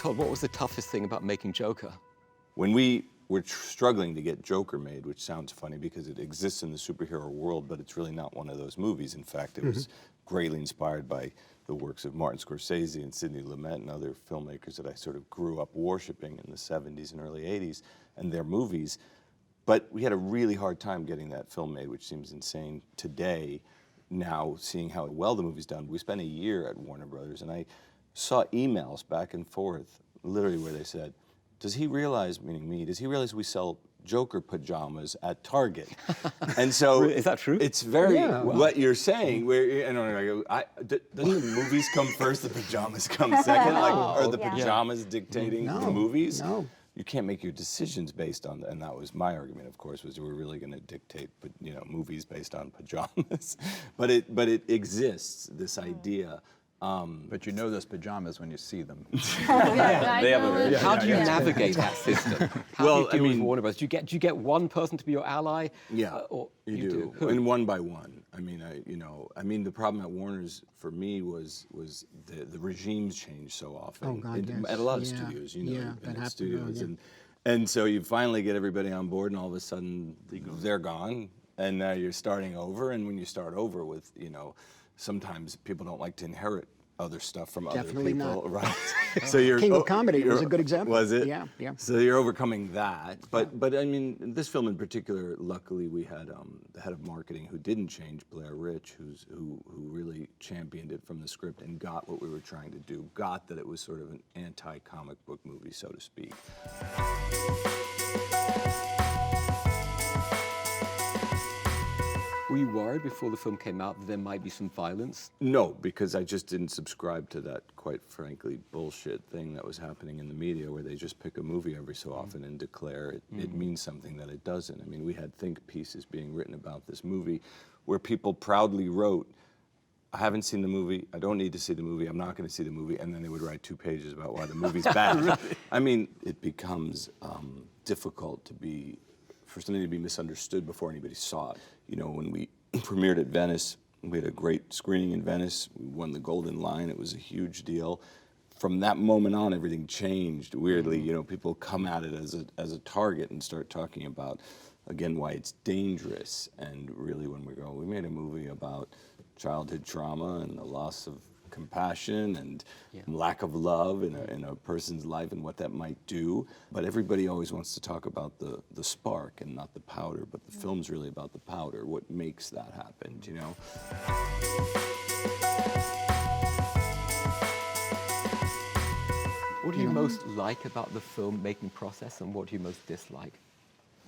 Todd, what was the toughest thing about making Joker? When we were struggling to get Joker made, which sounds funny because it exists in the superhero world, but it's really not one of those movies. In fact, it was greatly inspired by the works of Martin Scorsese and Sidney Lumet and other filmmakers that I sort of grew up worshiping in the 70s and early 80s and their movies. But we had a really hard time getting that film made, which seems insane today, now seeing how well the movie's done. We spent a year at Warner Brothers, and I saw emails back and forth, literally where they said, does he realize, meaning me, does he realize we sell Joker pajamas at Target? And so Is that true? It's very what you're saying. Where doesn't the movies come first, the pajamas come second? Like, are the pajamas dictating the movies? No. You can't make your decisions based on that, and that was my argument, of course, was we're really going to dictate, movies based on pajamas. But it exists, this idea. But you know those pajamas when you see them. How do you navigate that system? How do you deal with Warner Bros? Do you get one person to be your ally? Yeah, or you do. Who? And one by one. The problem at Warner's for me was the regimes change so often. Oh, God, yes. At a lot of studios, that happens. studios, and so you finally get everybody on board, and all of a sudden they're gone, and now you're starting over. And when you start over with, sometimes people don't like to inherit other stuff from Definitely other people, not. right? So you're King of Comedy was a good example. Was it? Yeah, yeah. So you're overcoming that, but this film in particular, luckily we had the head of marketing who didn't change, Blair Rich, who really championed it from the script and got what we were trying to do, got that it was sort of an anti-comic book movie, so to speak. Were you worried before the film came out that there might be some violence? No, because I just didn't subscribe to that, quite frankly, bullshit thing that was happening in the media where they just pick a movie every so often and declare it means something that it doesn't. I mean, we had think pieces being written about this movie where people proudly wrote, I haven't seen the movie, I don't need to see the movie, I'm not going to see the movie, and then they would write 2 pages about why the movie's bad. Really? I mean, it becomes difficult for something to be misunderstood before anybody saw it. When we premiered at Venice, we had a great screening in Venice. We won the Golden Lion. It was a huge deal. From that moment on, everything changed. Weirdly, people come at it as a target and start talking about, again, why it's dangerous. And really, when we go, we made a movie about childhood trauma and the loss of compassion and lack of love in a person's life and what that might do. But everybody always wants to talk about the spark and not the powder, but the film's really about the powder, what makes that happen, What do you most like about the filmmaking process, and what do you most dislike?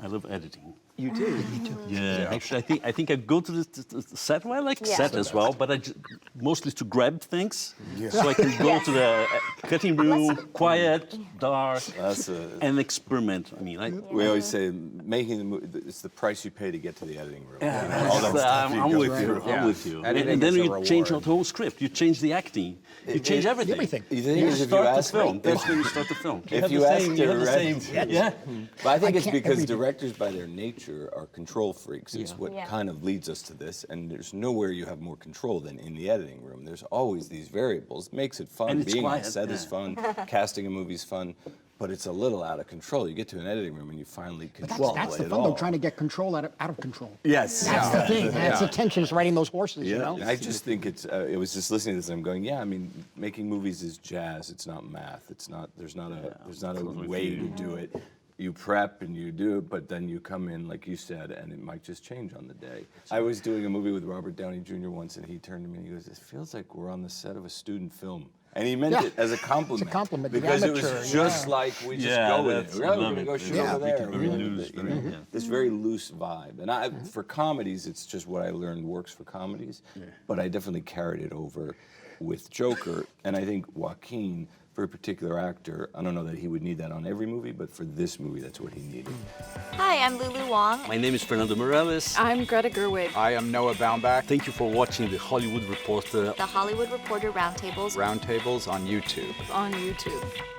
I love editing. You do? Yeah, actually, I think I go to the set. Well, I like set as well, but mostly to grab things. Yeah. So I can go to the cutting room, quiet, dark, and experiment. We always say making the movie, it's the price you pay to get to the editing room. Yeah, all that stuff I'm with you. I'm with you. And then you change the whole script. You change the acting. You change everything. You start the film. That's when you start the film. If you ask Yeah. But I think it's because directors, by their nature, are control freaks. It's what kind of leads us to this, and there's nowhere you have more control than in the editing room. There's always these variables. It makes it fun. Being on set is fun. Casting a movie is fun, but it's a little out of control. You get to an editing room and you finally control it all. That's the fun, though, trying to get control out of control. Yes. That's the thing. That's the tension, is riding those horses, I just think it's, it was just listening to this and I'm going, making movies is jazz. It's not math. It's not, there's not a way to do it. You prep and you do it, but then you come in, like you said, and it might just change on the day. I was doing a movie with Robert Downey Jr. once, and he turned to me and he goes, it feels like we're on the set of a student film. And he meant it as a compliment. It's a compliment. Because it was just like, we just go with it. We're going to go shoot over there. This very loose vibe. And for comedies, it's just what I learned works for comedies. But I definitely carried it over with Joker. And I think Joaquin, for a particular actor, I don't know that he would need that on every movie, but for this movie, that's what he needed. Hi, I'm Lulu Wong. My name is Fernando Morales. I'm Greta Gerwig. I am Noah Baumbach. Thank you for watching the Hollywood Reporter. The Hollywood Reporter Roundtables. Roundtables on YouTube. On YouTube.